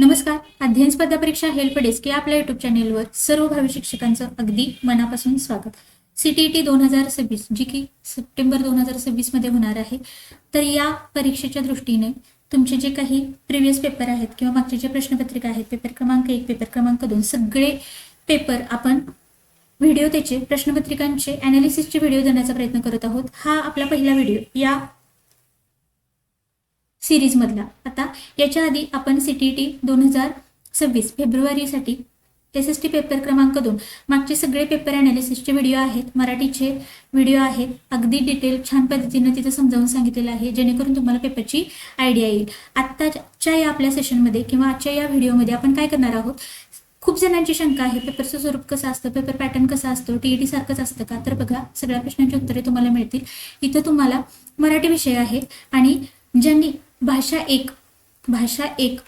नमस्कार. अध्ययन स्पर्धा परीक्षा हेल्प डेस्क या आपल्या युट्यूब चॅनेलवर सर्व भावी शिक्षकांचं अगदी मनापासून स्वागत. CTET 2026 जी की सप्टेंबर 2026 मध्ये होणार आहे. तर या परीक्षेच्या दृष्टीने तुमचे जे काही प्रिव्हियस पेपर आहेत किंवा मागचे जे प्रश्नपत्रिका आहेत, पेपर क्रमांक 1, पेपर क्रमांक 2, सगळे पेपर आपण व्हिडिओ त्याचे प्रश्नपत्रिकांचे अनालिसिसचे व्हिडिओ देण्याचा प्रयत्न करत आहोत. हा आपला पहिला व्हिडिओ या सिरीज मधला. आता याच्या आधी आपण CTET 2026 फेब्रुवारीसाठी SST पेपर क्रमांक 2 मागचे सगळे पेपर अनालिसिसचे व्हिडिओ आहेत, मराठीचे व्हिडिओ आहेत. अगदी डिटेल छान पद्धतीने तिथे समजावून सांगितलेलं आहे, जेणेकरून तुम्हाला पेपरची आयडिया येईल. आत्ताच्या या आपल्या सेशनमध्ये किंवा आजच्या या व्हिडिओमध्ये आपण काय करणार आहोत, खूप जणांची शंका आहे पेपरचं स्वरूप कसं असतं, पेपर पॅटर्न कसा असतो, TET सारखंच असतं का? तर बघा, सगळ्या प्रश्नांची उत्तरे तुम्हाला मिळतील. इथं तुम्हाला मराठी विषय आहे आणि ज्यांनी भाषा 1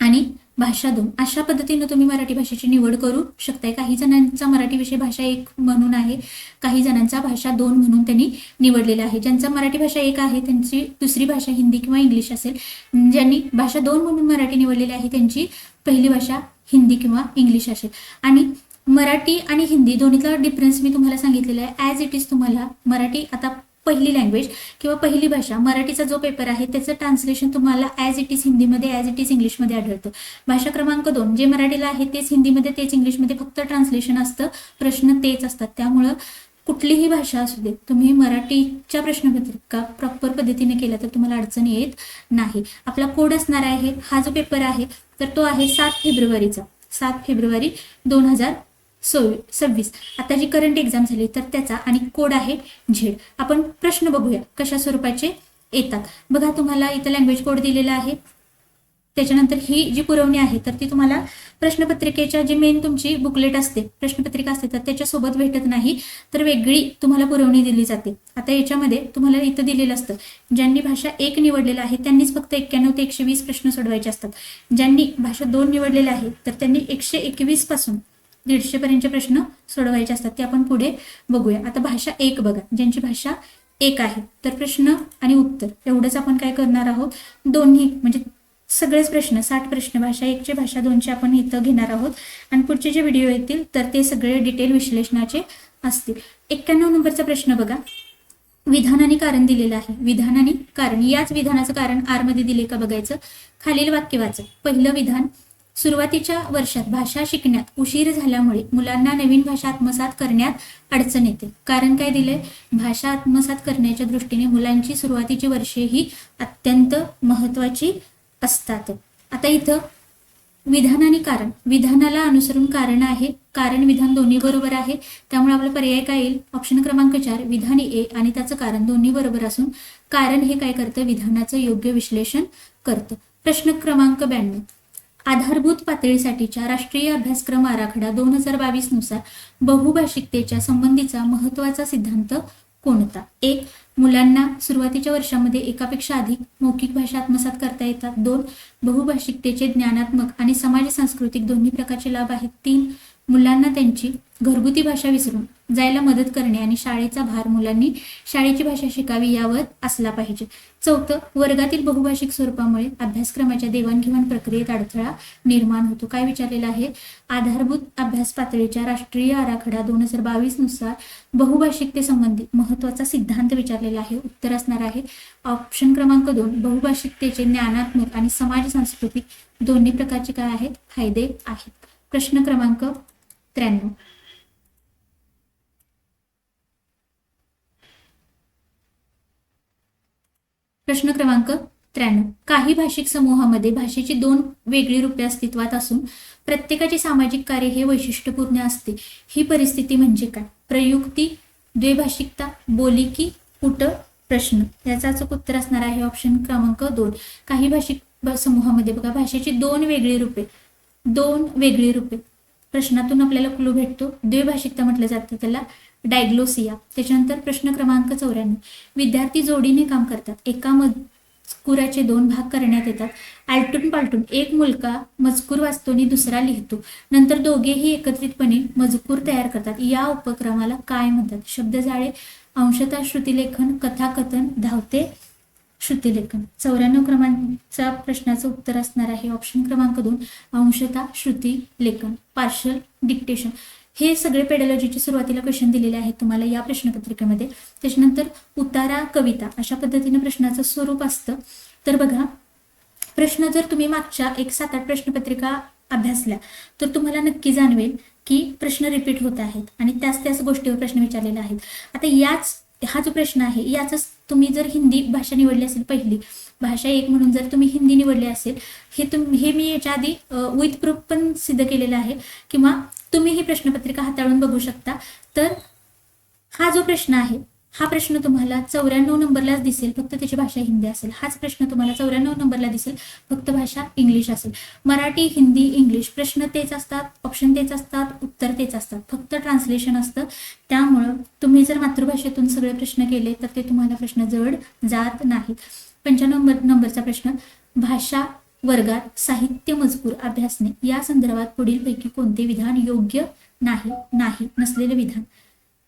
आणि भाषा 2 अशा पद्धतीने तुम्ही मराठी भाषेची निवड करू शकताय. काही जणांचा मराठी विषय भाषा 1 म्हणून आहे, काही जणांचा भाषा 2 म्हणून त्यांनी निवडलेला आहे. ज्यांचा मराठी भाषा 1 आहे त्यांची दुसरी भाषा हिंदी किंवा इंग्लिश असेल. ज्यांनी भाषा 2 म्हणून मराठी निवडलेली आहे त्यांची पहिली भाषा हिंदी किंवा इंग्लिश असेल. आणि मराठी आणि हिंदी दोन्हीतला डिफरन्स मी तुम्हाला सांगितलेला आहे. ॲज इट इज तुम्हाला मराठी आता पहिली लँग्वेज किंवा पहिली भाषा मराठीचा जो पेपर आहे त्याचं ट्रान्सलेशन तुम्हाला ॲज इट इज हिंदीमध्ये, ॲज इट इज इंग्लिशमध्ये आढळतं. भाषा क्रमांक 2 जे मराठीला आहे तेच हिंदीमध्ये, तेच इंग्लिशमध्ये, फक्त ट्रान्सलेशन असतं, प्रश्न तेच असतात. त्यामुळं कुठलीही भाषा असू दे, तुम्ही मराठीच्या प्रश्नपत्रिका प्रॉपर पद्धतीने केल्या तर तुम्हाला अडचण येत नाही. आपला कोड असणार आहे, हा जो पेपर आहे तर तो आहे 7 फेब्रुवारीचा, 7 फेब्रुवारी 2026. आता जी करंट एक्झाम झाली तर त्याचा आणि कोड आहे झेड. आपण प्रश्न बघूया कशा स्वरूपाचे येतात. बघा, तुम्हाला इथं लँग्वेज कोड दिलेला आहे. त्याच्यानंतर ही जी पुरवणी आहे तर ती तुम्हाला प्रश्नपत्रिकेच्या जी मेन तुमची बुकलेट असते, प्रश्नपत्रिका असते, तर त्याच्यासोबत भेटत नाही, तर वेगळी तुम्हाला पुरवणी दिली जाते. आता याच्यामध्ये तुम्हाला इथं दिलेलं असतं, ज्यांनी भाषा 1 निवडलेला आहे त्यांनीच फक्त 91 ते 120 प्रश्न सोडवायचे असतात. ज्यांनी भाषा 2 निवडलेला आहे तर त्यांनी 121 पासून 150 पर्यंतचे प्रश्न सोडवायचे असतात. ते आपण पुढे बघूया. आता भाषा 1 बघा, ज्यांची भाषा 1 आहे तर प्रश्न आणि उत्तर एवढंच आपण काय करणार आहोत, दोन्ही म्हणजे सगळेच प्रश्न 60 प्रश्न भाषा 1चे भाषा 2चे आपण इथं घेणार आहोत. आणि पुढचे जे व्हिडिओ येतील तर ते सगळे डिटेल विश्लेषणाचे असतील. 91 नंबरचा प्रश्न बघा, विधान आणि कारण दिलेलं आहे. विधान आणि कारण, याच विधानाचं कारण आर मध्ये दिले का बघायचं. खालील वाक्य वाचा. पहिलं विधान, सुरुवातीच्या वर्षात भाषा शिकण्यात उशीर झाल्यामुळे मुलांना नवीन भाषा आत्मसात करण्यात अडचण येते. कारण काय दिले, भाषा आत्मसात करण्याच्या दृष्टीने मुलांची सुरुवातीची वर्षे ही अत्यंत महत्वाची असतात. आता इथं विधान आणि कारण, विधानाला अनुसरून कारण आहे, कारण विधान दोन्ही बरोबर आहे, त्यामुळे आपला पर्याय काय येईल, ऑप्शन क्रमांक 4 विधान A आणि त्याचं कारण दोन्ही बरोबर असून कारण हे काय करतं, विधानाचं योग्य विश्लेषण करतं. प्रश्न क्रमांक 92, आधारभूत पातळीसाठीच्या राष्ट्रीय अभ्यासक्रम आराखडा 2022 नुसार बहुभाषिकतेच्या संबंधीचा महत्वाचा सिद्धांत कोणता. 1 मुलांना सुरुवातीच्या वर्षामध्ये एकापेक्षा अधिक मौखिक भाषा आत्मसात करता येतात. 2 बहुभाषिकतेचे ज्ञानात्मक आणि समाज सांस्कृतिक दोन्ही प्रकारचे लाभ आहेत. 3 मुलांना त्यांची घरगुती भाषा विसरून जायला मदत करणे आणि शाळेचा भार मुलांनी शाळेची भाषा शिकावी यावर असला पाहिजे. 4 वर्गातील बहुभाषिक स्वरूपामुळे अभ्यासक्रमाच्या देवाणघेवाण प्रक्रियेत अडथळा निर्माण होतो. काय विचारलेलं आहे, आधारभूत अभ्यास पातळीच्या राष्ट्रीय आराखडा 2022 नुसार बहुभाषिकते संबंधी महत्वाचा सिद्धांत विचारलेला आहे. उत्तर असणार आहे ऑप्शन क्रमांक 2 बहुभाषिकतेचे ज्ञानात्मक आणि समाज सांस्कृतिक दोन्ही प्रकारचे काय आहेत, फायदे आहेत. प्रश्न क्रमांक 93, प्रश्न क्रमांक 93, काही भाषिक समूहामध्ये भाषेची 2 वेगळी रूपे अस्तित्वात असून प्रत्येकाचे सामाजिक कार्य हे वैशिष्ट्यपूर्ण असते. ही परिस्थिती म्हणजे काय. प्रयुक्ती, द्वैभाषिकता, बोली की उट प्रश्न. याचा अचूक उत्तर असणार आहे ऑप्शन क्रमांक 2. काही भाषिक समूहामध्ये बघा भाषेची 2 वेगळी रूपे, 2 वेगळी रूपे. प्रश्नातून आपल्याला क्लू भेटतो. द्वैभाषिकता म्हटलं जातं त्याला डायग्लोसिया. त्याच्यानंतर प्रश्न क्रमांक 94, विद्यार्थी जोडीने काम करतात. एका मजकुराचे 2 भाग करण्यात येतात. आलटून पालटून एक मुलगा मजकूर वाचतो आणि दुसरा लिहितो, नंतर दोघेही एकत्रितपणे मजकूर तयार करतात. या उपक्रमाला काय म्हणतात. शब्दजाळे, अंशतः श्रुतिलेखन, कथाकथन, धावते श्रुतिलेखन. 94 क्रमांकाचा प्रश्नाचं उत्तर असणार आहे ऑप्शन क्रमांक 2 अंशतः श्रुतिलेखन, पार्शल डिक्टेशन. हे सगळे पेडॉलॉजीचे सुरुवातीला क्वेश्चन दिलेले आहेत तुम्हाला या प्रश्नपत्रिकेमध्ये. त्याच्यानंतर उतारा, कविता अशा पद्धतीने प्रश्नाचं स्वरूप असतं. तर बघा, प्रश्न जर तुम्ही मागच्या 7-8 प्रश्नपत्रिका अभ्यासल्या तर तुम्हाला नक्की जाणवेल की प्रश्न रिपीट होत आहेत आणि त्याच गोष्टीवर प्रश्न विचारलेले आहेत. आता हा जो प्रश्न आहे याच तुम्ही जर हिंदी भाषा निवडली असेल, पहिली भाषा 1 म्हणून जर तुम्ही हिंदी निवडली असेल, हे मी याच्या आधी विथ प्रूफ पण सिद्ध केलेलं आहे, किंवा तुम्ही ही प्रश्नपत्रिका हाताळून बघू शकता. तर हा जो प्रश्न आहे हा प्रश्न तुम्हाला 94 नंबरलाच दिसेल, फक्त त्याची भाषा हिंदी असेल. हाच प्रश्न तुम्हाला 94 नंबरला दिसेल, फक्त भाषा इंग्लिश असेल. मराठी, हिंदी, इंग्लिश प्रश्न तेच असतात, ऑप्शन तेच असतात, उत्तर तेच असतात, फक्त ट्रान्सलेशन असतं. त्यामुळं तुम्ही जर मातृभाषेतून सगळे प्रश्न केले तर ते तुम्हाला प्रश्न जड जात नाहीत. 95 नंबरचा प्रश्न, भाषा वर्गात साहित्य मजकूर अभ्यासणे या संदर्भात पुढीलपैकी कोणते विधान योग्य नाही नसलेले विधान.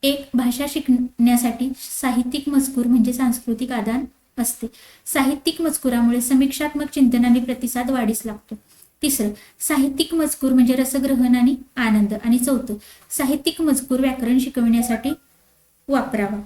1. भाषा शिकण्यासाठी साहित्यिक मजकूर म्हणजे सांस्कृतिक आदान असते. साहित्यिक मजकुरामुळे समीक्षात्मक चिंतन आणि प्रतिसाद वाढीस लागतो. 3. साहित्यिक मजकूर म्हणजे रसग्रहण आणि आनंद. आणि 4. साहित्यिक मजकूर व्याकरण शिकविण्यासाठी वापरावा.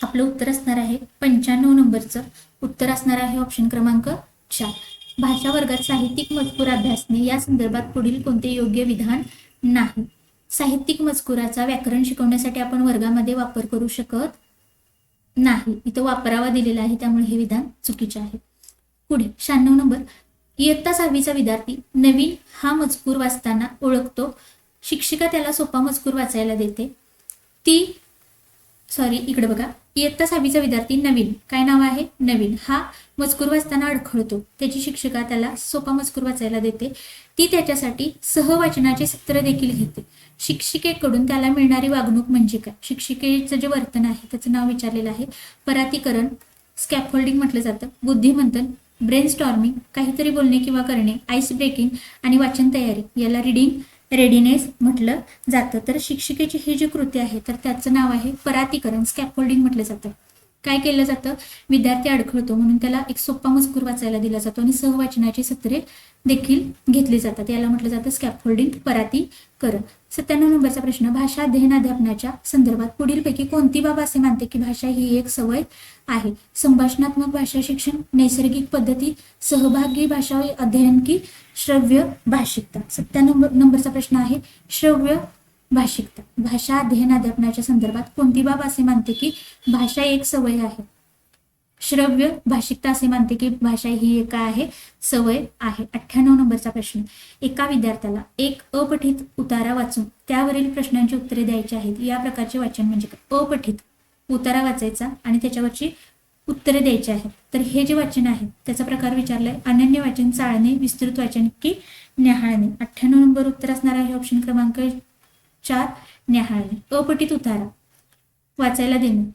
आपलं उत्तर असणार आहे 95 नंबरचं उत्तर असणार आहे ऑप्शन क्रमांक 4. भाषा वर्गात साहित्यिक मजकूर अभ्यासणे या संदर्भात पुढील कोणते योग्य विधान नाही. साहित्यिक मजकुराचा व्याकरण शिकवण्यासाठी आपण वर्गामध्ये वापर करू शकत नाही. इथं वापरावा दिलेला आहे, त्यामुळे हे विधान चुकीचे आहे. पुढे 96 नंबर, इयत्ता 6वीचा विद्यार्थी नवीन हा मजकूर वाचताना ओळखतो. शिक्षिका त्याला सोपा मजकूर वाचायला देते. इकडे बघा, इयत्ता 6वीचा विद्यार्थी नवीन, काय नाव आहे, नवीन हा मजकूर वाचताना अडखळतो. त्याची शिक्षिका त्याला सोपा मजकूर वाचायला देते. ती त्याच्यासाठी सहवाचनाचे सत्र देखील घेते. शिक्षिकेकडून त्याला मिळणारी वागणूक म्हणजे काय. शिक्षिकेचं जे वर्तन आहे त्याचं नाव विचारलेलं आहे. परातीकरण, स्कॅफोल्डिंग म्हटलं जातं, बुद्धिमंथन, ब्रेनस्टॉर्मिंग, काहीतरी बोलणे किंवा करणे, आईस ब्रेकिंग आणि वाचन तयारी, याला रीडिंग रेडिनेस म्हटलं जातं. तर शिक्षिकेची ही जी कृती आहे तर त्याचं नाव आहे परातीकरण, स्कॅफोल्डिंग म्हटलं जातं. काय केलं जातं, विद्यार्थी अडखळतो म्हणून त्याला एक सोपा मजकूर वाचायला दिला जातो आणि सहवाचनाची सत्रे देखील घेतली जातात, याला म्हटलं जातं स्कॅफोल्डिंग, परातीकरण. 97 नंबरचा प्रश्न, भाषा अध्ययन अध्यापनाच्या संदर्भात पुढीलपैकी कोणती बाब असे मानते की भाषा ही एक सवय आहे. संभाषणात्मक भाषा शिक्षण, नैसर्गिक पद्धती, सहभागी भाषा अध्ययन की श्रव्य भाषिकता. 97 नंबरचा प्रश्न आहे श्रव्य भाषिकता. भाषा अध्ययन अध्यापनाच्या संदर्भात कोणती बाब असे मानते की भाषा एक सवय आहे. श्रव्य भाषिकता असे मानते की भाषा ही एक आहे, सवय आहे. 98 नंबरचा प्रश्न, एका विद्यार्थ्याला एक अपठित उतारा वाचून त्यावरील प्रश्नांची उत्तरे द्यायची आहेत. या प्रकारचे वाचन म्हणजे काय. अपठित उतारा वाचायचा आणि त्याच्यावरची उत्तरे द्यायची आहेत. तर हे जे वाचन आहे त्याचा प्रकार विचारलाय, अनन्य वाचन, चाळणे, विस्तृत वाचन की न्याहाळणे. 98 नंबर उत्तर असणार आहे ऑप्शन क्रमांक 4 न्याहाळणे. अपठित उतारा वाचायला देणे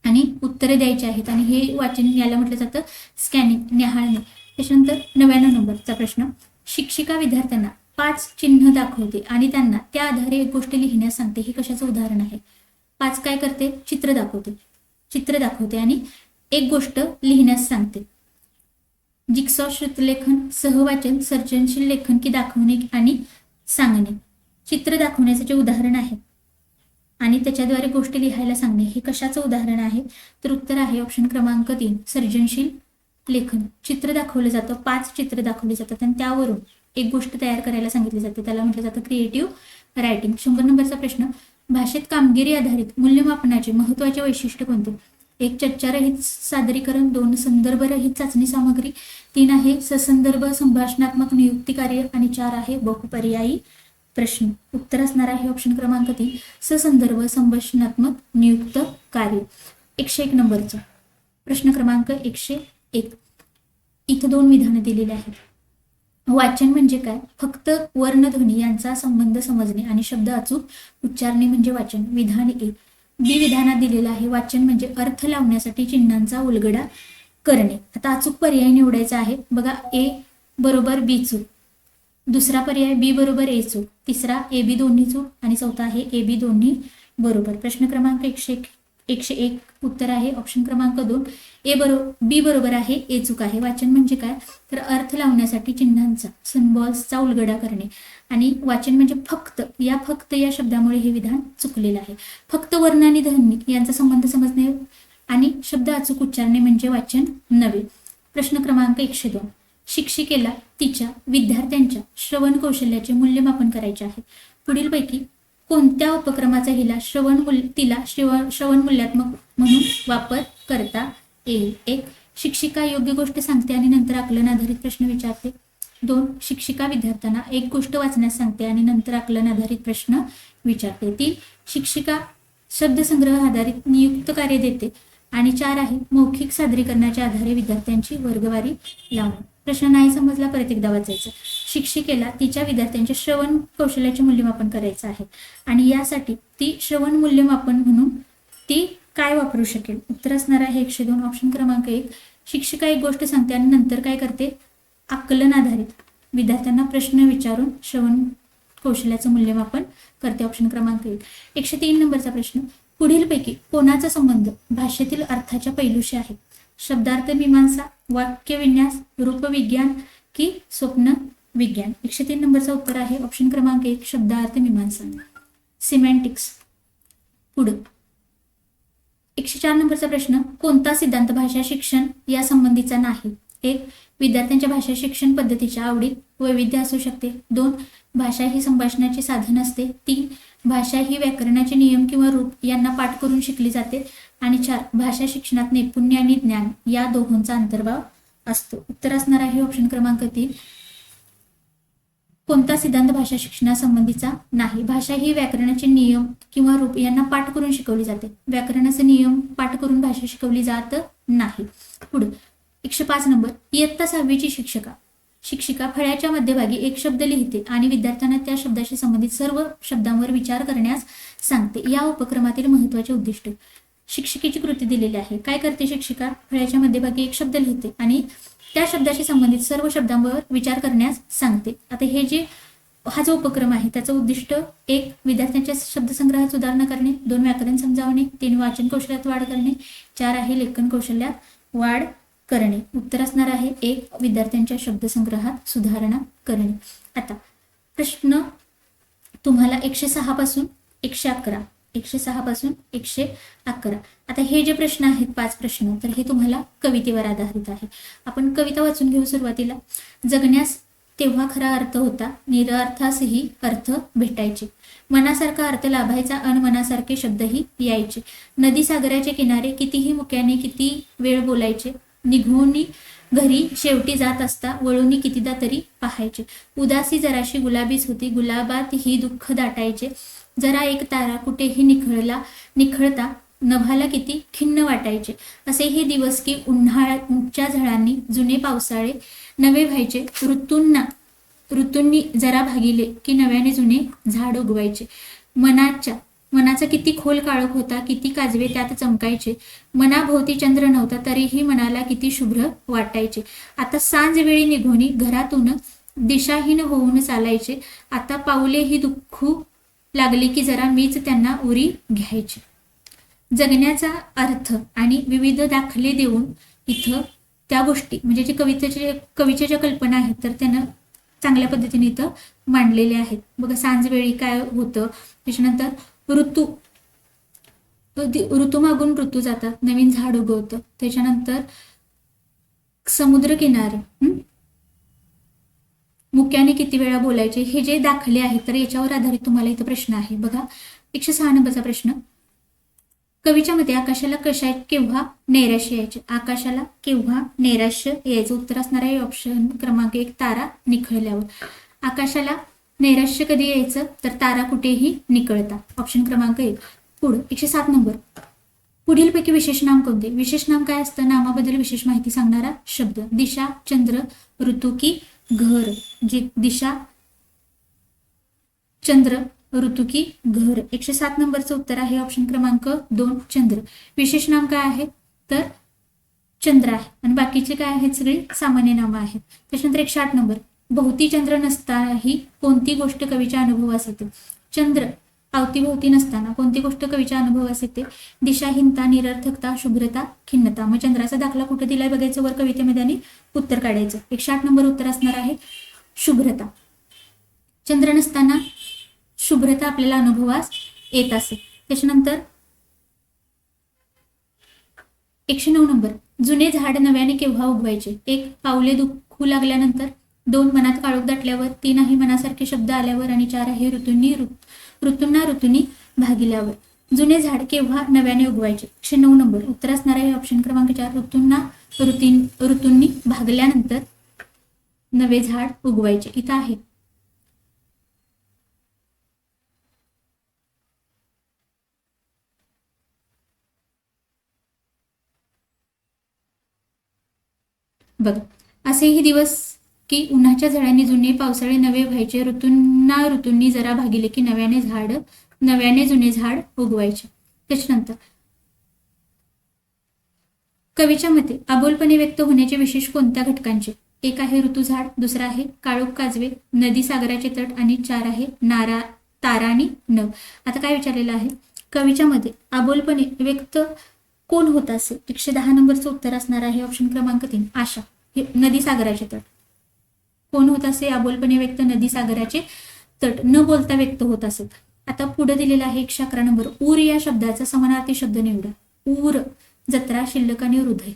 आणि उत्तरे द्यायची आहेत आणि हे वाचन याला म्हटलं जातं स्कॅनिंग, न्याहाळणे. त्याच्यानंतर 99 नंबरचा प्रश्न, शिक्षिका विद्यार्थ्यांना 5 चिन्ह दाखवते आणि त्यांना त्या आधारे एक गोष्ट लिहिण्यास सांगते. हे कशाचं उदाहरण आहे. 5 काय करते, चित्र दाखवते आणि एक गोष्ट लिहिण्यास सांगते. जिक्सॉ, श्रुतलेखन, सहवाचन, सर्जनशील लेखन की दाखवणे आणि सांगणे. चित्र दाखवण्याचे जे उदाहरण आहे आणि त्याच्याद्वारे गोष्टी लिहायला सांगणे, हे कशाचं उदाहरण आहे. तर उत्तर आहे ऑप्शन क्रमांक 3 सर्जनशील लेखन. चित्र दाखवलं जातं, 5 चित्र दाखवली जातात आणि त्यावरून एक गोष्ट तयार करायला सांगितली जाते, त्याला म्हटलं जातं क्रिएटिव्ह रायटिंग. 100 नंबरचा प्रश्न, भाषेत कामगिरी आधारित मूल्यमापनाचे महत्त्वाचे वैशिष्ट्य कोणते. 1 चर्चारहित सादरीकरण, 2 संदर्भरहित चाचणी सामग्री, 3 आहे ससंदर्भ संभाषणात्मक नियुक्ती कार्य आणि 4 आहे बहुपर्यायी प्रश्न. उत्तर असणार आहे ऑप्शन क्रमांक 3 ससंदर्भ संभाषणात्मक नियुक्त कार्य. 101 नंबरचा प्रश्न क्रमांक 101. इथं 2 विधानं दिलेली आहेत. वाचन म्हणजे काय, फक्त वर्णध्वनी यांचा संबंध समजणे आणि शब्द अचूक उच्चारणे म्हणजे वाचन. विधान 1. बी विधानात दिलेलं आहे, वाचन म्हणजे अर्थ लावण्यासाठी चिन्हांचा उलगडा करणे. आता अचूक पर्याय निवडायचा आहे. बघा, ए बरोबर बी चूक, दुसरा पर्याय बी बरोबर ए चूक, तिसरा ए बी दोन्ही चूक आणि चौथा आहे ए बी दोन्ही बरोबर. प्रश्न क्रमांक 101 उत्तर आहे ऑप्शन क्रमांक 2 बी बरोबर आहे, ए चूक आहे. वाचन म्हणजे काय, तर अर्थ लावण्यासाठी चिन्हांचा सिम्बॉल्सचा उलगडा करणे. आणि वाचन म्हणजे फक्त या शब्दामुळे हे विधान चुकलेलं आहे. फक्त वर्ण आणि ध्वनी यांचा संबंध समजणे आणि शब्द अचूक उच्चारणे म्हणजे वाचन नव्हे. प्रश्न क्रमांक 102. शिक्षिकेला तिच्या विद्यार्थ्यांच्या श्रवण कौशल्याचे मूल्यमापन करायचे आहे. पुढीलपैकी कोणत्या उपक्रमाचा तिला श्रवण मूल्यात्मक म्हणून वापर करता येईल. 1. शिक्षिका योग्य गोष्ट सांगते आणि नंतर आकलन आधारित प्रश्न विचारते. 2. शिक्षिका विद्यार्थ्यांना एक गोष्ट वाचण्यास सांगते आणि नंतर आकलन आधारित प्रश्न विचारते. 3. शिक्षिका शब्दसंग्रह आधारित नियुक्त कार्य देते. आणि 4 आहे मौखिक सादरीकरणाच्या आधारे विद्यार्थ्यांची वर्गवारी लावणे. प्रश्न नाही समजला परत एकदा वाचायचं. शिक्षिकेला तिच्या विद्यार्थ्यांच्या श्रवण कौशल्याचे मूल्यमापन करायचं आहे आणि यासाठी ती श्रवण मूल्यमापन म्हणून ती काय वापरू शकेल. उत्तर असणार आहे 102 ऑप्शन क्रमांक 1. शिक्षिका एक गोष्ट सांगते आणि नंतर काय करते, आकलन आधारित विद्यार्थ्यांना प्रश्न विचारून श्रवण कौशल्याचं मूल्यमापन करते. ऑप्शन क्रमांक 1. 103 नंबरचा प्रश्न. पुढीलपैकी कोणाचा संबंध भाषेतील अर्थाच्या पैलूशी आहे. शब्दार्थ मीमांसा, वाक्य विन्यास, रूपविज्ञान की स्वप्न विज्ञान. 103 नंबरचा उत्तर आहे ऑप्शन क्रमांक 1 शब्दार्थ मीमांसा, सिमॅन्टिक्स. पुढे 104 नंबरचा प्रश्न. कोणता सिद्धांत भाषा शिक्षण या संबंधीचा नाही. 1. विद्यार्थ्यांच्या भाषा शिक्षण पद्धतीच्या आवडीत वैविध्य असू शकते. 2. भाषा ही संभाषणाचे साधन असते. 3. भाषा ही व्याकरणाचे नियम किंवा रूप यांना पाठ करून शिकली जाते. आणि 4. भाषा शिक्षणात नैपुण्य आणि ज्ञान या दोहोंचा अंतर्भाव असतो. उत्तर असणार आहे ऑप्शन क्रमांक 3 कोणता सिद्धांत भाषा शिक्षणासंबंधीचा नाही. भाषा ही व्याकरणाचे नियम किंवा रूप यांना पाठ करून शिकवली जाते. व्याकरणाचे नियम पाठ करून भाषा शिकवली जात नाही. पुढे 105 नंबर. इयत्ता 6वीची शिक्षिका फळ्याच्या मध्यभागी एक शब्द लिहिते आणि विद्यार्थ्यांना त्या शब्दाशी संबंधित सर्व शब्दांवर विचार करण्यास सांगते. या उपक्रमातील महत्त्वाचे उद्दिष्ट. शिक्षिकेची कृती दिलेली आहे. काय करते शिक्षिका, फळ्याच्या मध्यभागी एक शब्द लिहिते आणि त्या शब्दाशी संबंधित सर्व शब्दांवर विचार करण्यास सांगते. आता हा जो उपक्रम आहे त्याचं उद्दिष्ट 1. विद्यार्थ्यांच्या शब्दसंग्रहात सुधारणा करणे. 2. व्याकरण समजावणे. 3. वाचन कौशल्यात वाढ करणे. 4 आहे लेखन कौशल्यात वाढ करणे. उत्तर असणार आहे 1. विद्यार्थ्यांच्या शब्दसंग्रहात सुधारणा करणे. आता प्रश्न तुम्हाला 106 पासून 111 आता हे जे प्रश्न आहेत 5 प्रश्न, तर हे तुम्हाला कवितेवर आधारित आहे. आपण कविता वाचून घेऊ. सुरुवातीला. जगण्यास तेव्हा खरा अर्थ होता, निरर्थासही अर्थ भेटायचे. मनासारखा अर्थ लाभायचा, अनमनासारखे शब्दही यायचे. नदी सागराचे किनारे कितीही मुक्याने किती वेळ बोलायचे. निघून घरी शेवटी जात असता वळूनी कितीदा तरी पाहायचे. उदासी जराशी गुलाबीच होती, गुलाबात ही दुःख दाटायचे. जरा एक तारा कुठेही निखळता नभाला किती खिन्न वाटायचे. असे हे दिवस की उन्हाळ्याच्या झळांनी जुने पावसाळे नवे व्हायचे. ऋतूंनी जरा भागिले की नव्याने जुने झाड उगवायचे. मनाचा किती खोल काळोख होता, किती काजवे त्यात चमकायचे. मनाभोवती चंद्र नव्हता तरीही मनाला किती शुभ्र वाटायचे. आता सांज वेळी निघोनी घरातून दिशाहीन होऊन चालायचे. आता पाऊले ही दुःखू लागली की जरा मीच त्यांना उरी घ्यायची. जगण्याचा अर्थ आणि विविध दाखले देऊन इथं त्या गोष्टी म्हणजे जे कवीच्या ज्या कल्पना आहेत तर त्यांना चांगल्या पद्धतीने इथं मांडलेल्या आहेत. बघा, सांजवेळी काय होतं, त्याच्यानंतर ऋतू मागून ऋतू जातात, नवीन झाड उगवतं, त्याच्यानंतर समुद्र किनारे, मुक्याने किती वेळा बोलायचे, हे जे दाखले आहेत तर याच्यावर आधारित तुम्हाला इथं प्रश्न आहे. बघा 106 नंबरचा प्रश्न. कवीच्या मते आकाशाला केव्हा नैराश्य यायचे. आकाशाला केव्हा नैराश्य यायचं. उत्तर असणार आहे ऑप्शन क्रमांक 1 तारा निखळल्यावर. आकाशाला नैराश्य कधी यायचं तर तारा कुठेही निखळता. ऑप्शन क्रमांक 1. पुढे 107 नंबर. पुढीलपैकी विशेष नाम कोणते. विशेष नाम काय असतं, नामाबद्दल विशेष माहिती सांगणारा शब्द. दिशा, चंद्र, ऋतू की घर. जी दिशा, चंद्र, ऋतू की घर. 107 नंबरचं उत्तर आहे ऑप्शन क्रमांक 2 चंद्र. विशेष नाम काय आहे तर चंद्र आहे आणि बाकीचे काय आहेत सगळी सामान्य नामं आहेत. त्याच्यानंतर 108 नंबर. भोवती चंद्र नसताही कोणती गोष्ट कवीच्या अनुभवास येते. चंद्र अवतीभोवती नसताना कोणती गोष्ट कवीच्या अनुभवास येते? दिशाहीनता, निरर्थकता, शुभ्रता, खिन्नता. मग चंद्राचा दाखला कुठे दिलाय बघायचं वर कवितेमध्ये आणि उत्तर काढायचं. 108 नंबर उत्तर असणार आहे शुभ्रता. चंद्र नसताना शुभ्रता आपल्याला अनुभवास येत असे. त्याच्यानंतर 109 नंबर, जुने झाड नव्याने केव्हा उगवायचे? 1 पावले दुखू लागल्यानंतर, 2 मनात काळोख दाटल्यावर, 3 आहे मनासारखे शब्द आल्यावर आणि 4 आहे ऋतूंनी भागिल्यावर. जुने झाड केव्हा नव्याने उगवायचे? 109 नंबर उत्तर असणार आहे ऑप्शन क्रमांक 4 ऋतूंनी भागल्यानंतर नवे झाड उगवायचे. इथं आहे बघ, असेही दिवस की उन्हाच्या झळ्यांनी जुने पावसाळे नवे व्हायचे, ऋतूंनी जरा भागिले की नव्याने जुने झाड उगवायचे. त्याच्यानंतर कवीच्या मते अबोलपणे व्यक्त होण्याचे विशेष कोणत्या घटकांचे? 1 आहे ऋतुझाड, 2 आहे काळोख काजवे, नदी सागराचे तट आणि 4 आहे तारा आणि नभ. आता काय विचारलेलं आहे? कवीच्या मध्ये अबोलपणे व्यक्त कोण होत असेल? 110 नंबरचं उत्तर असणार आहे ऑप्शन क्रमांक 3 आशा. नदी सागराचे तट. कोण होत असे अबोलपणे व्यक्त? नदी सागराचे तट न बोलता व्यक्त होत असेल. आता पुढे दिलेला आहे 111 नंबर, ऊर या शब्दाचा समानार्थी शब्द निवडा. ऊर, जत्रा, शिल्लक आणि हृदय.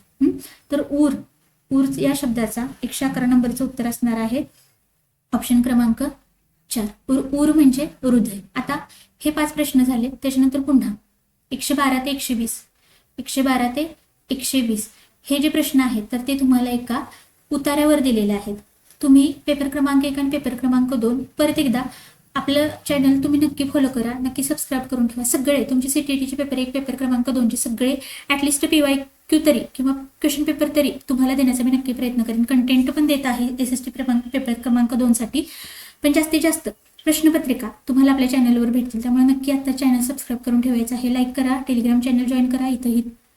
तर ऊर या शब्दाचा 111 नंबरचं उत्तर असणार आहे ऑप्शन क्रमांक 4 ऊर म्हणजे हृदय. आता हे 5 प्रश्न झाले. त्याच्यानंतर पुन्हा 112 ते 120 हे जे प्रश्न आहेत तर ते तुम्हाला एका उतार्यावर दिलेले आहेत. तुम्ही पेपर क्रमांक 1 आणि पेपर क्रमांक 2 परत एकदा आपलं चॅनल तुम्ही नक्की फॉलो करा, नक्की सबस्क्राईब करून ठेवा. सगळे तुमचे सीटीटीचे पेपर 1 पेपर क्रमांक 2चे सगळे ॲटलिस्ट PYQ तरी किंवा क्वेश्चन पेपर तरी तुम्हाला देण्याचा मी नक्की प्रयत्न करेन. कंटेंट पण देत आहे SST पेपर क्रमांक 2 साठी, पण जास्तीत जास्त प्रश्नपत्रिका तुम्हाला आपल्या चॅनलवर भेटतील. त्यामुळे नक्की आता चॅनल सबस्क्राईब करून ठेवायचं आहे. लाईक करा, टेलिग्राम चॅनल जॉईन करा. इथं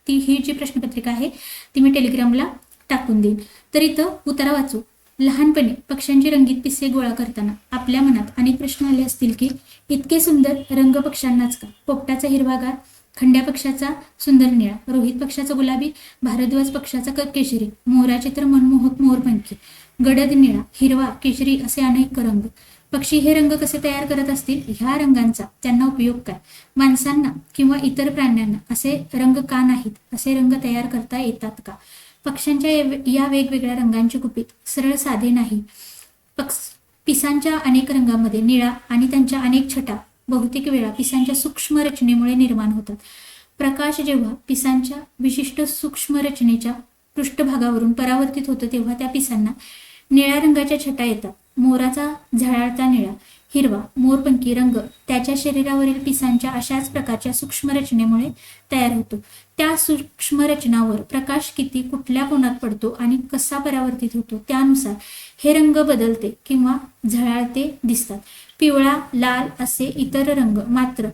ही जी प्रश्नपत्रिका आहे ती मी टेलिग्रामला टाकून देईन. तर इथं उतारा वाचू. लहानपणी पक्ष्यांची रंगीत पिसे गोळा करताना आपल्या मनात अनेक प्रश्न आले असतील की इतके सुंदर रंग पक्ष्यांनाच का? पोपटाचा हिरवागार, खंड्या पक्षाचा सुंदर निळा, रोहित पक्षाचा गुलाबी, भारद्वाज पक्षाचा केशरी, मोराचे तर मनमोहक मोरपंखी, गडद निळा, हिरवा, केशरी असे अनेक रंग. पक्षी हे रंग कसे तयार करत असतील? ह्या रंगांचा त्यांना उपयोग काय? माणसांना किंवा इतर प्राण्यांना असे रंग का नाहीत? असे रंग तयार करता येतात का? पक्ष्यांच्या या वेगवेगळ्या रंगांचे गुपित सरळ साधे नाही. पिसांच्या अनेक रंगांमध्ये निळा आणि त्यांच्या अनेक छटा बहुतेक वेळा पिसांच्या सूक्ष्म रचनेमुळे निर्माण होतात. प्रकाश जेव्हा पिसांच्या विशिष्ट सूक्ष्म रचनेच्या पृष्ठभागावरून परावर्तित होतो तेव्हा त्या पिसांना निळ्या रंगाच्या छटा येतात. मोराचा झळाळता निळा, हिरवा, मोरपंखी रंग त्याच्या शरीरावरील पिसांच्या अशाच प्रकारच्या सूक्ष्म रचनेमुळे तयार होतो. त्या सूक्ष्म रचनावर प्रकाश किती कुठल्या कोणात पडतो आणि कसा परावर्तित होतो त्यानुसार हे रंग बदलते किंवा झळाळते दिसतात. पिवळा, लाल असे इतर रंग मात्र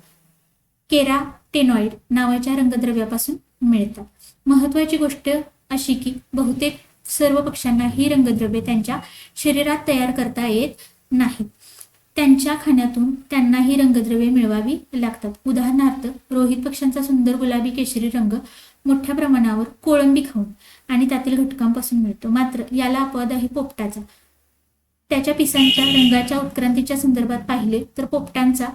केराटेनॉइड नावाच्या रंगद्रव्यापासून मिळतात. महत्वाची गोष्ट अशी की बहुतेक सर्व पक्ष्यांना ही रंगद्रव्ये त्यांच्या शरीरात तयार करता येत नाहीत. त्यांच्या खाण्यातून त्यांना ही रंगद्रव्ये मिळवावी लागतात. उदाहरणार्थ रोहित पक्ष्यांचा सुंदर गुलाबी केशरी रंग मोठ्या प्रमाणावर कोळंबी खाऊन आणि त्यातील घटकांपासून मिळतो. मात्र याला अपवाद आहे पोपटाचा. त्याच्या पिसांच्या रंगाच्या उत्क्रांतीच्या संदर्भात पाहिले तर पोपटांचा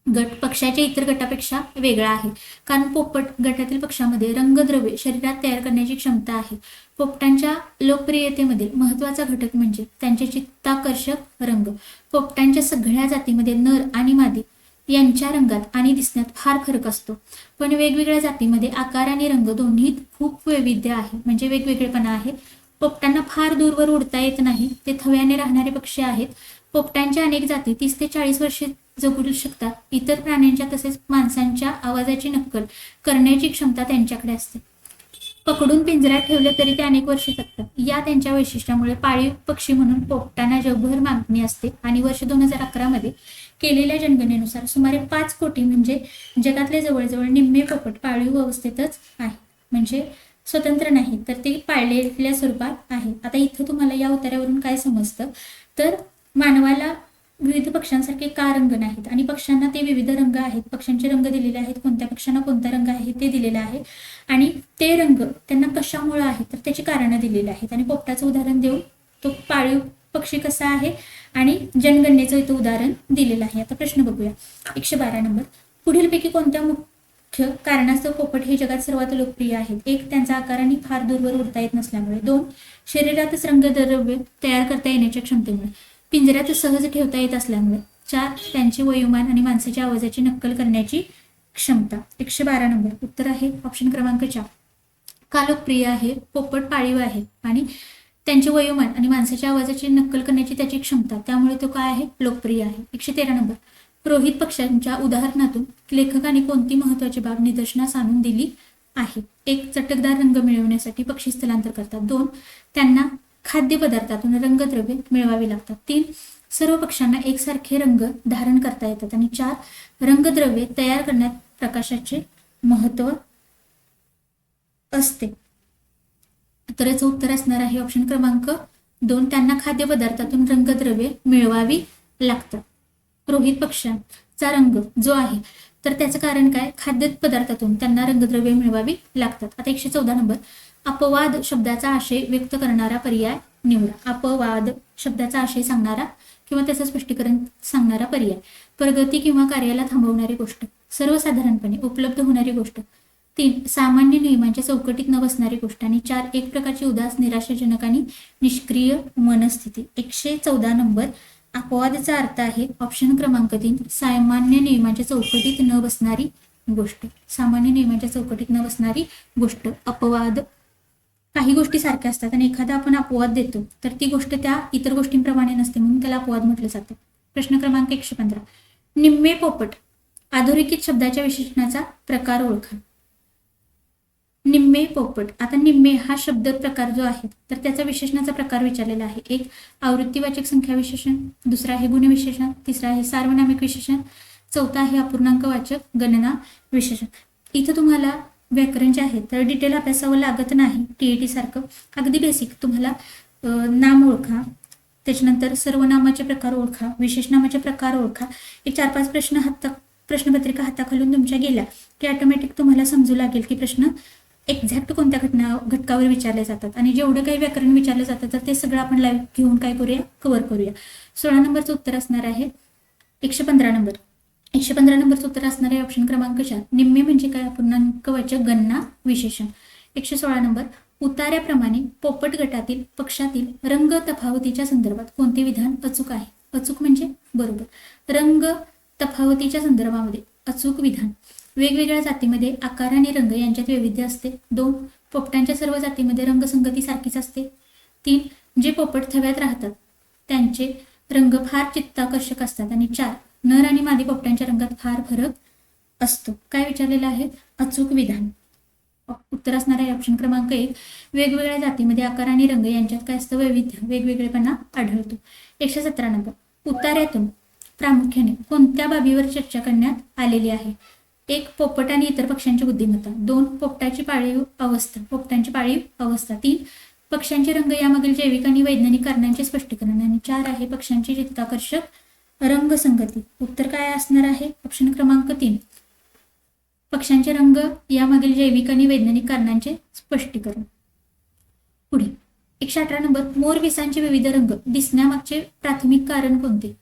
गट पक्षाच्या इतर गटापेक्षा वेगळा आहे, कारण पोपट गटातील पक्षामध्ये रंगद्रव्ये शरीरात तयार करण्याची क्षमता आहे. पोपटांच्या लोकप्रियतेमधील महत्वाचा घटक म्हणजे त्यांचे चित्ताकर्षक रंग. पोपटांच्या सगळ्या जातीमध्ये नर आणि मादी यांच्या रंगात आणि दिसण्यात फार फरक असतो, पण वेगवेगळ्या जातीमध्ये आकार आणि रंग दोन्हीत खूप वैविध्य आहे, म्हणजे वेगवेगळेपणा आहे. पोपटांना फार दूरवर उडता येत नाही, ते थव्याने राहणारे पक्षी आहेत. पोपटांच्या अनेक जाती 30 ते 40 वर्षे जगू शकतात. इतर प्राण्यांच्या तसेच माणसांच्या आवाजाची नक्कल करण्याची क्षमता त्यांच्याकडे असते. पकडून पिंजऱ्यात ठेवले तरी ते अनेक वर्षे जगतात. या त्यांच्या वैशिष्ट्यामुळे पाळीव पक्षी म्हणून पोपटांना जगभर मागणी असते आणि वर्ष 2011 मध्ये केलेल्या जनगणनेनुसार सुमारे 5 कोटी म्हणजे जगातले जवळजवळ निम्मे पोपट पाळीव अवस्थेतच आहे, म्हणजे स्वतंत्र नाही तर ते पाळलेल्या स्वरूपात आहे. आता इथं तुम्हाला या उतार्यावरून काय समजतं तर मानवाला विविध पक्ष्यांसारखे का रंग नाहीत आणि पक्ष्यांना ते विविध रंग आहेत, पक्ष्यांचे रंग दिलेले आहेत, कोणत्या पक्ष्यांना कोणता रंग आहे ते दिलेलं आहे आणि ते रंग त्यांना कशामुळे आहेत तर त्याची कारणं दिलेली आहेत. आणि पोपटाचं उदाहरण देऊन तो पाळीव पक्षी कसा आहे आणि जनगणनेचं इथं उदाहरण दिलेलं आहे. आता प्रश्न बघूया. 112 नंबर. पुढीलपैकी कोणत्या मुख्य कारणास्तव पोपट हे जगात सर्वात लोकप्रिय आहेत? 1. त्यांचा आकाराने फार दूरवर उडता येत नसल्यामुळे. 2. शरीरातच रंगद्रव्य तयार करता येण्याच्या क्षमतेमुळे. पिंजऱ्यात सहज ठेवता येत असल्यामुळे. 4. त्यांचे वयोमान आणि माणसाच्या आवाजाची नक्कल करण्याची क्षमता. 112 नंबर. उत्तर आहे ऑप्शन क्रमांक 4. का लोकप्रिय आहे? पोपट पाळीव आहे आणि त्यांचे वयोमान आणि माणसाच्या आवाजाची नक्कल करण्याची त्याची क्षमता, त्यामुळे तो काय आहे? लोकप्रिय आहे. 113 नंबर. रोहित पक्ष्यांच्या उदाहरणातून लेखकाने कोणती महत्वाची बाब निदर्शनास आणून दिली आहे? 1. चटकदार रंग मिळवण्यासाठी पक्षी स्थलांतर करतात. 2. त्यांना खाद्यपदार्थातून रंगद्रव्ये मिळवावी लागतात. 3. सर्व पक्ष्यांना एकसारखे रंग धारण करता येतात. आणि 4. रंगद्रव्ये तयार करण्यात प्रकाशाचे महत्व असते. तर याचं उत्तर असणार आहे ऑप्शन क्रमांक 2. त्यांना खाद्यपदार्थातून रंगद्रव्ये मिळवावी लागतात. रोहित पक्ष्यांचा रंग जो आहे तर त्याचं कारण काय? खाद्यपदार्थातून त्यांना रंगद्रव्ये मिळवावी लागतात. आता 114 नंबर. अपवाद शब्दाचा आशय व्यक्त करणारा पर्याय निवडा. अपवाद शब्दाचा आशय सांगणारा किंवा त्याचं स्पष्टीकरण सांगणारा पर्याय. प्रगती किंवा कार्याला थांबवणारी गोष्ट. सर्वसाधारणपणे उपलब्ध होणारी गोष्ट. 3. सामान्य नियमांच्या चौकटीत न बसणारी गोष्ट. आणि 4. एक प्रकारची उदास, निराशाजनक आणि निष्क्रिय मनस्थिती. 114 नंबर. अपवादाचा अर्थ आहे ऑप्शन क्रमांक 3. सामान्य नियमांच्या चौकटीत न बसणारी गोष्ट. सामान्य नियमांच्या चौकटीत न बसणारी गोष्ट अपवाद. काही गोष्टी सारख्या असतात आणि एखादा आपण अपवाद देतो तर ती गोष्ट त्या इतर गोष्टींप्रमाणे नसते, म्हणून त्याला अपवाद म्हटलं जातं. प्रश्न क्रमांक 115. निम्मे पोपट अधोरेखित शब्दाच्या विशेषणाचा प्रकार ओळखा. निम्मे पोपट. आता निम्मे हा शब्द प्रकार जो आहे तर त्याचा विशेषणाचा प्रकार विचारलेला आहे. 1. आवृत्तीवाचक संख्या विशेषण. 2. आहे गुणविशेषण. 3. आहे सार्वनामिक विशेषण. 4. आहे अपूर्णांकवाचक गणना विशेषण. इथं तुम्हाला व्याकरण जे आहे तर डिटेल अभ्यासावं लागत नाही. TET सारखं अगदी बेसिक तुम्हाला नाम ओळखा, त्याच्यानंतर सर्वनामाचे प्रकार ओळखा, विशेषनामाचे प्रकार ओळखा. एक 4-5 प्रश्नपत्रिका हाताखालून तुमच्या गेल्या की ऑटोमॅटिक तुम्हाला समजू लागेल की प्रश्न एक्झॅक्ट कोणत्या घटकावर विचारले जातात आणि जेवढं काही व्याकरण विचारलं जातं तर ते सगळं आपण लाईव्ह घेऊन काय करूया? कव्हर करूया. 16 नंबरचं उत्तर असणार आहे 115 नंबर. 115 नंबरचं उत्तर असणार आहे ऑप्शन क्रमांक 4. निम्मे म्हणजे काय? अपूर्णांकवाचक गणना विशेषण. 116 नंबर. उतार्याप्रमाणे पोपट गटातील पक्षातील रंग तफावतीच्या संदर्भात कोणते विधान अचूक आहे? अचूक म्हणजे बरोबर. रंग तफावतीच्या संदर्भामध्ये अचूक विधान. वेगवेगळ्या जातीमध्ये आकार आणि रंग यांच्यात वैविध्य असते. 2. पोपटांच्या सर्व जातीमध्ये रंगसंगती सारखीच असते. 3. जे पोपट थव्यात राहतात त्यांचे रंग फार चित्ताकर्षक असतात. आणि 4. नर आणि मादी पोपटांच्या रंगात फार फरक असतो. काय विचारलेलं आहे? अचूक विधान. उत्तर असणार आहे ऑप्शन क्रमांक 1. वेगवेगळ्या जातीमध्ये आकार आणि रंग यांच्यात काय असतं? वैविध्य, वेगवेगळेपणा आढळतो. 117 नंबर. उतार्यातून प्रामुख्याने कोणत्या बाबीवर चर्चा करण्यात आलेली आहे? 1. पोपट आणि इतर पक्ष्यांची बुद्धिमत्ता. 2. पोपटांची पाळीव अवस्था. 3. पक्ष्यांचे रंग यामागील जैविक आणि वैज्ञानिक कारणांचे स्पष्टीकरण. आणि 4 आहे पक्ष्यांची चित्ताकर्षक रंगसंगती. उत्तर काय असणार आहे? ऑप्शन क्रमांक 3. पक्ष्यांचे रंग यामागील जैविक आणि वैज्ञानिक कारणांचे स्पष्टीकरण. पुढे 118 नंबर. मोरपिसांचे विविध रंग दिसण्यामागचे प्राथमिक कारण कोणते?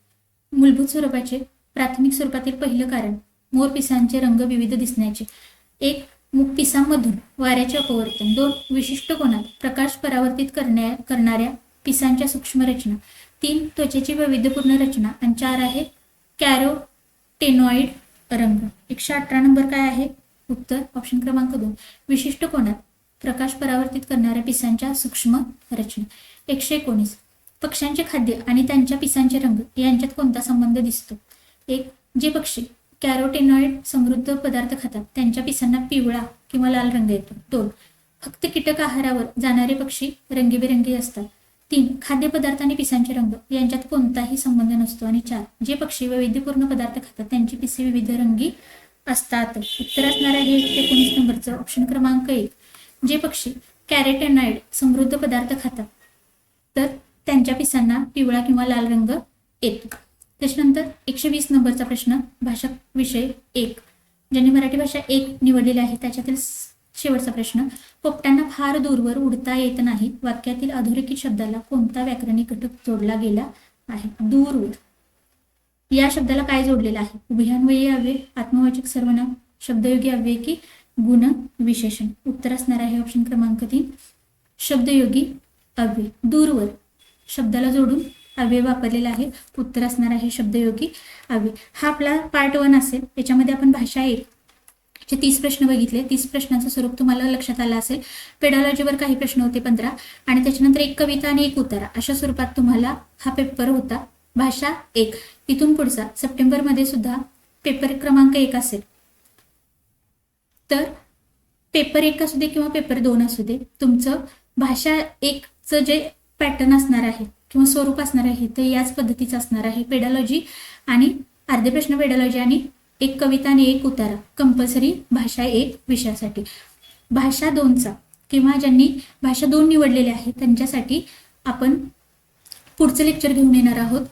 मूलभूत स्वरूपाचे प्राथमिक स्वरूपातील पहिलं कारण मोरपिसांचे रंग विविध दिसण्याचे. 1. पिसांमधून वाऱ्याचे अपवर्तन. 2. विशिष्ट कोनात प्रकाश परावर्तित करणाऱ्या पिसांच्या सूक्ष्म रचना. 3. त्वचेची वैविध्यपूर्ण रचना. आणि 4 आहे कॅरोटेनॉइड रंग. 118 नंबर काय आहे? उत्तर ऑप्शन क्रमांक 2. विशिष्ट कोनात प्रकाश परावर्तित करणाऱ्या पिसांच्या सूक्ष्म रचना. 119. पक्ष्यांचे खाद्य आणि त्यांच्या पिसांचे रंग यांच्यात कोणता संबंध दिसतो? 1. जे पक्षी कॅरोटेनॉइड समृद्ध पदार्थ खातात त्यांच्या पिसांना पिवळा किंवा लाल रंग येतो. 2. फक्त कीटक आहारावर जाणारे पक्षी रंगीबेरंगी असतात. 3. खाद्यपदार्थ आणि पिसांचे रंग यांच्यात कोणताही संबंध नसतो. आणि 4. जे पक्षी वैविध्यपूर्ण पदार्थ खातात त्यांची पिसे विविध रंगी असतात. उत्तर असणार आहे 19 नंबरचं ऑप्शन क्रमांक 1. जे पक्षी कॅरोटेनॉइड समृद्ध पदार्थ खातात तर त्यांच्या पिसांना पिवळा किंवा लाल रंग येतो. त्याच्यानंतर 120 नंबरचा प्रश्न भाषा विषय 1, ज्यांनी मराठी भाषा 1 निवडलेली आहे त्याच्यातील शेवटचा प्रश्न. पोपटांना फार दूरवर उडता येत नाही. वाक्यातील अधोरेखित शब्दाला कोणता व्याकरणिक घटक जोडला गेला आहे? दूरवर या शब्दाला काय जोडलेलं आहे? उभयान्वयी अव्यय, आत्मवाचक सर्वनाम, शब्दयोगी अव्यय की गुण विशेषण? उत्तर असणार आहे ऑप्शन क्रमांक 3, शब्दयोगी अव्यय. दूरवर शब्दाला जोडून अव्यय वापरलेला आहे. उत्तर असणार आहे शब्दयोगी अव्यय. हा आपला पार्ट 1 असेल. त्याच्यामध्ये आपण भाषा 1 चे 30 प्रश्न बघितले. 30 प्रश्नांचं स्वरूप तुम्हाला लक्षात आलं असेल. पेडॉलॉजीवर काही प्रश्न होते 15 आणि त्याच्यानंतर एक कविता आणि एक उतारा अशा स्वरूपात तुम्हाला हा पेपर होता भाषा 1. इथून पुढचा सप्टेंबरमध्ये सुद्धा पेपर क्रमांक 1 असेल. तर पेपर 1 असू दे किंवा पेपर 2 असू दे, तुमचं भाषा 1चं जे पॅटर्न असणार आहे किंवा स्वरूप असणार आहे ते याच पद्धतीचं असणार आहे. पेडॉलॉजी आणि अर्धे प्रश्न पेडॉलॉजी आणि एक कविता आणि एक उतारा कंपल्सरी भाषा 1 विषयासाठी. भाषा 2चा किंवा ज्यांनी भाषा 2 निवडलेले आहे त्यांच्यासाठी आपण पुढचं लेक्चर घेऊन येणार आहोत.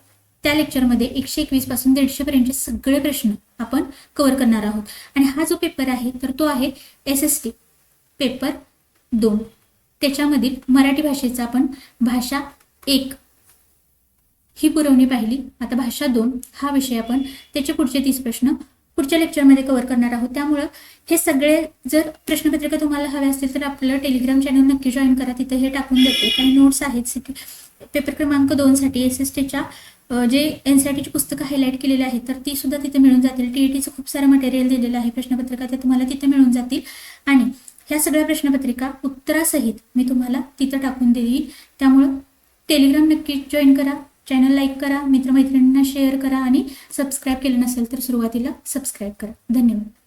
त्या लेक्चरमध्ये 121 पासून 150 पर्यंतचे सगळे प्रश्न आपण कव्हर करणार आहोत. आणि हा जो पेपर आहे तर तो आहे SST पेपर 2. त्याच्यामधील मराठी भाषेचा आपण भाषा 1 ही पुरवणी पाहिली. आता भाषा 2 हा विषय आपण त्याचे पुढचे 30 प्रश्न पुढच्या लेक्चरमध्ये कव्हर करणार आहोत. त्यामुळं हे सगळे जर प्रश्नपत्रिका तुम्हाला हवे असतील तर आपलं टेलिग्राम चॅनल नक्की जॉईन करा. तिथे हे टाकून देते. काही नोट्स आहेत पेपर क्रमांक 2 साठी SSTच्या जे NCERTची पुस्तकं हायलाईट केलेली आहेत तर ती सुद्धा तिथे मिळून जातील. TETचं खूप सारं मटेरियल दिलेलं आहे प्रश्नपत्रिका, ते तुम्हाला तिथे मिळून जातील. आणि ह्या सगळ्या प्रश्नपत्रिका उत्तरासहित मी तुम्हाला तिथं टाकून देईल. त्यामुळं टेलिग्राम नक्की जॉईन करा, चॅनल लाईक करा, मित्रमैत्रिणींना शेअर करा आणि सबस्क्राईब केलं नसेल तर सुरुवातीला सबस्क्राईब करा. धन्यवाद.